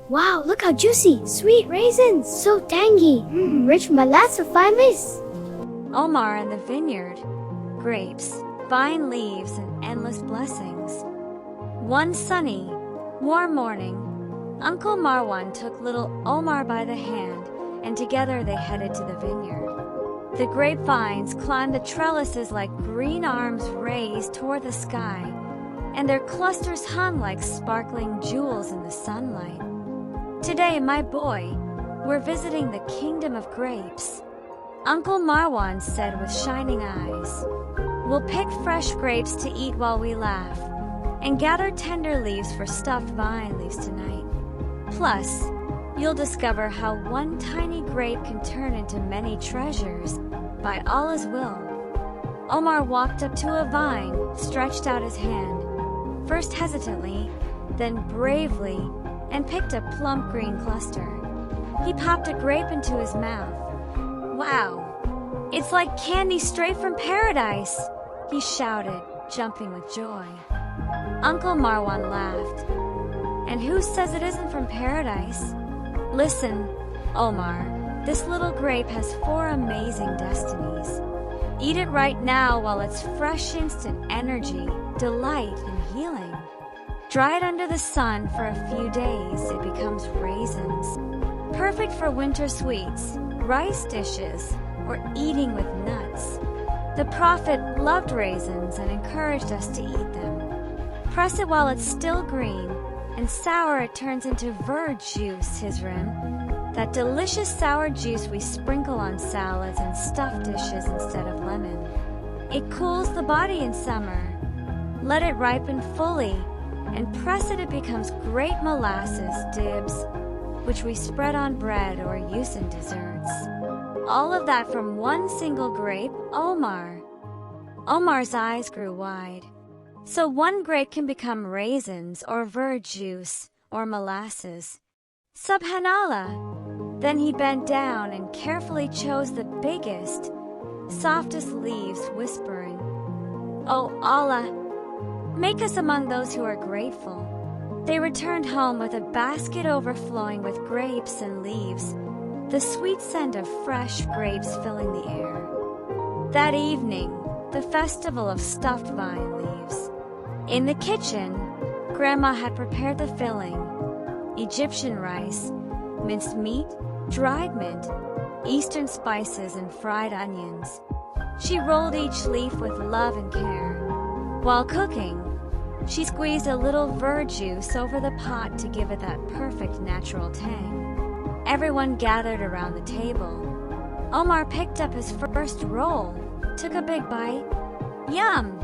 Wow, look how juicy! Sweet raisins! So tangy! Rich molasses fineness! Omar and the Vineyard. Grapes, vine leaves, and endless blessings. One sunny, warm morning, Uncle Marwan took little Omar by the hand, and together they headed to the vineyard. The grapevines climbed the trellises like green arms raised toward the sky, and their clusters hung like sparkling jewels in the sunlight. Today, my boy, we're visiting the kingdom of grapes, Uncle Marwan said with shining eyes. We'll pick fresh grapes to eat while we laugh, and gather tender leaves for stuffed vine leaves tonight. Plus, you'll discover how one tiny grape can turn into many treasures by Allah's will. Omar walked up to a vine, stretched out his hand, first hesitantly, then bravely, and picked a plump green cluster. He popped a grape into his mouth. Wow, it's like candy straight from paradise, he shouted, jumping with joy. Uncle Marwan laughed. And who says it isn't from paradise? Listen, Omar, this little grape has 4 amazing destinies. Eat it right now while it's fresh, instant energy, delight, and healing. Dry it under the sun for a few days, it becomes raisins. Perfect for winter sweets, rice dishes, or eating with nuts. The Prophet loved raisins and encouraged us to eat them. Press it while it's still green, and sour it turns into verjuice, hisrim, that delicious sour juice we sprinkle on salads and stuffed dishes instead of lemon. It cools the body in summer. Let it ripen fully, and press it becomes great molasses, Dibs, which we spread on bread or use in desserts. All of that from one single grape, Omar. Omar's eyes grew wide. So one grape can become raisins or verjuice or molasses. Subhanallah! Then he bent down and carefully chose the biggest, softest leaves, whispering, "Oh Allah, make us among those who are grateful." They returned home with a basket overflowing with grapes and leaves, the sweet scent of fresh grapes filling the air. That evening, the festival of stuffed vine leaves. In the kitchen, Grandma had prepared the filling: Egyptian rice, minced meat, dried mint, Eastern spices, and fried onions. She rolled each leaf with love and care. While cooking, she squeezed a little verjuice over the pot to give it that perfect natural tang. Everyone gathered around the table. Omar picked up his first roll, took a big bite. Yum!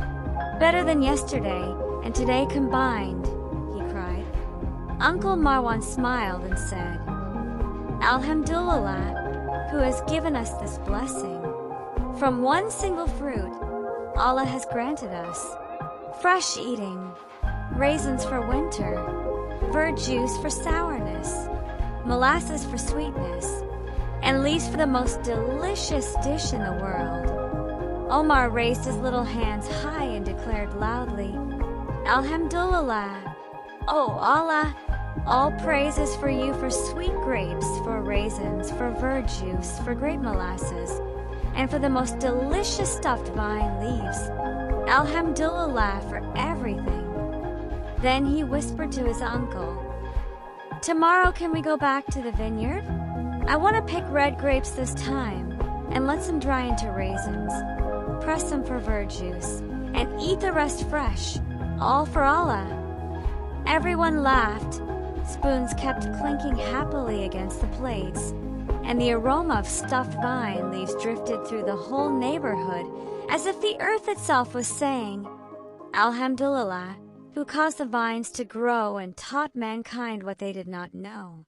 Better than yesterday and today combined, he cried. Uncle Marwan smiled and said, Alhamdulillah, who has given us this blessing. From one single fruit, Allah has granted us fresh eating, raisins for winter, verjuice for sourness, molasses for sweetness, and leaves for the most delicious dish in the world. Omar raised his little hands high and declared loudly, Alhamdulillah, oh Allah, all praise is for you for sweet grapes, for raisins, for verjuice, for grape molasses, and for the most delicious stuffed vine leaves. Alhamdulillah for everything. Then he whispered to his uncle, Tomorrow can we go back to the vineyard? I want to pick red grapes this time, and let some dry into raisins. Press them for verjuice, and eat the rest fresh, all for Allah. Everyone laughed. Spoons kept clinking happily against the plates, and the aroma of stuffed vine leaves drifted through the whole neighborhood as if the earth itself was saying, Alhamdulillah, who caused the vines to grow and taught mankind what they did not know.